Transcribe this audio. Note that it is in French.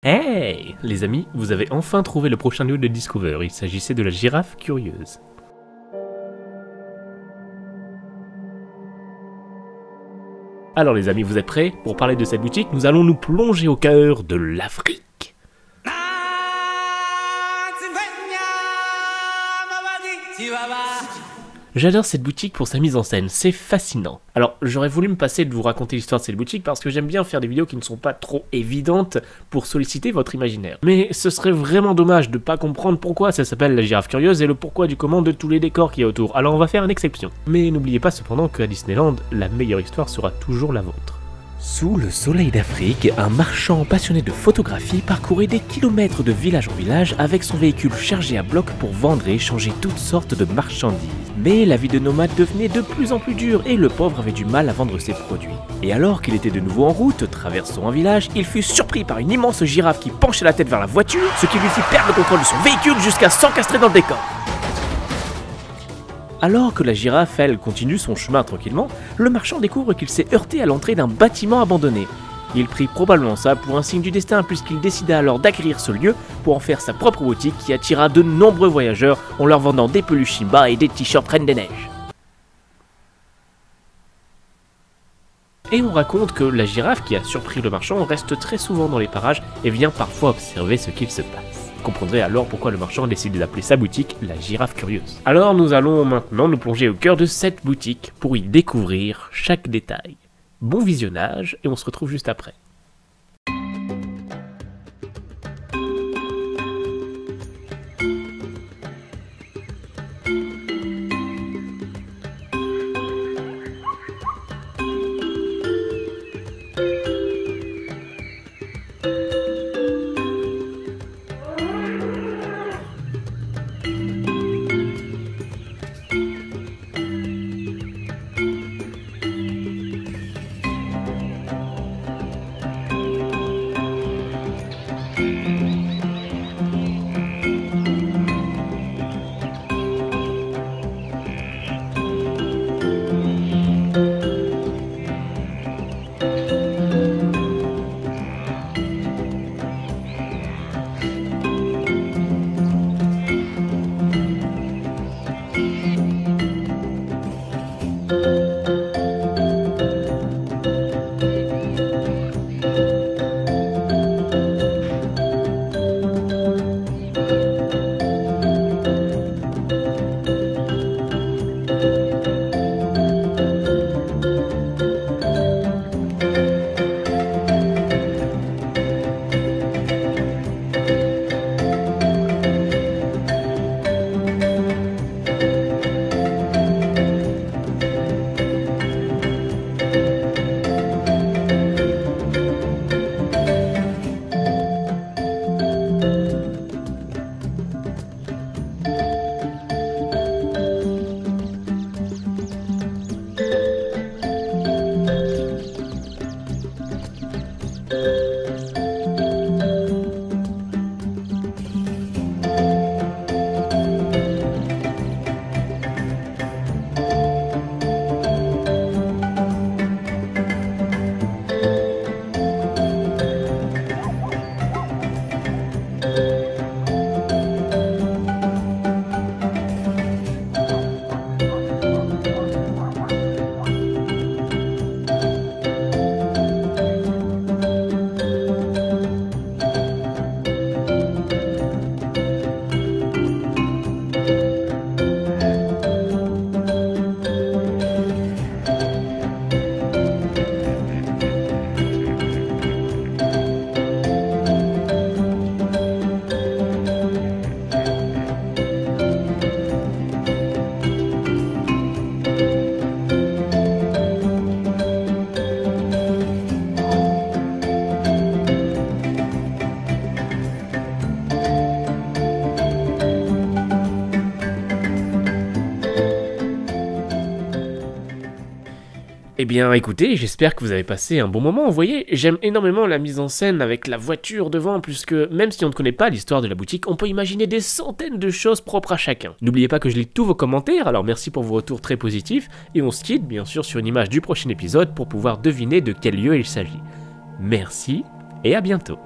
Hey les amis, vous avez enfin trouvé le prochain lieu de Discover, il s'agissait de la girafe curieuse. Alors les amis, vous êtes prêts? Pour parler de cette boutique, nous allons nous plonger au cœur de l'Afrique. J'adore cette boutique pour sa mise en scène, c'est fascinant. Alors j'aurais voulu me passer de vous raconter l'histoire de cette boutique parce que j'aime bien faire des vidéos qui ne sont pas trop évidentes pour solliciter votre imaginaire. Mais ce serait vraiment dommage de pas comprendre pourquoi ça s'appelle la girafe curieuse et le pourquoi du comment de tous les décors qu'il y a autour. Alors on va faire une exception. Mais n'oubliez pas cependant qu'à Disneyland, la meilleure histoire sera toujours la vôtre. Sous le soleil d'Afrique, un marchand passionné de photographie parcourait des kilomètres de village en village avec son véhicule chargé à bloc pour vendre et échanger toutes sortes de marchandises. Mais la vie de nomade devenait de plus en plus dure et le pauvre avait du mal à vendre ses produits. Et alors qu'il était de nouveau en route, traversant un village, il fut surpris par une immense girafe qui penchait la tête vers la voiture, ce qui lui fit perdre le contrôle de son véhicule jusqu'à s'encastrer dans le décor. Alors que la girafe, elle, continue son chemin tranquillement, le marchand découvre qu'il s'est heurté à l'entrée d'un bâtiment abandonné. Il prit probablement ça pour un signe du destin puisqu'il décida alors d'acquérir ce lieu pour en faire sa propre boutique qui attira de nombreux voyageurs en leur vendant des peluches Simba et des t-shirts Reine des Neiges. Et on raconte que la girafe qui a surpris le marchand reste très souvent dans les parages et vient parfois observer ce qu'il se passe. Vous comprendrez alors pourquoi le marchand a décidé d'appeler sa boutique la girafe curieuse. Alors nous allons maintenant nous plonger au cœur de cette boutique pour y découvrir chaque détail. Bon visionnage et on se retrouve juste après. Eh bien écoutez, j'espère que vous avez passé un bon moment, vous voyez, j'aime énormément la mise en scène avec la voiture devant, puisque même si on ne connaît pas l'histoire de la boutique, on peut imaginer des centaines de choses propres à chacun. N'oubliez pas que je lis tous vos commentaires, alors merci pour vos retours très positifs, et on se quitte bien sûr sur une image du prochain épisode pour pouvoir deviner de quel lieu il s'agit. Merci, et à bientôt.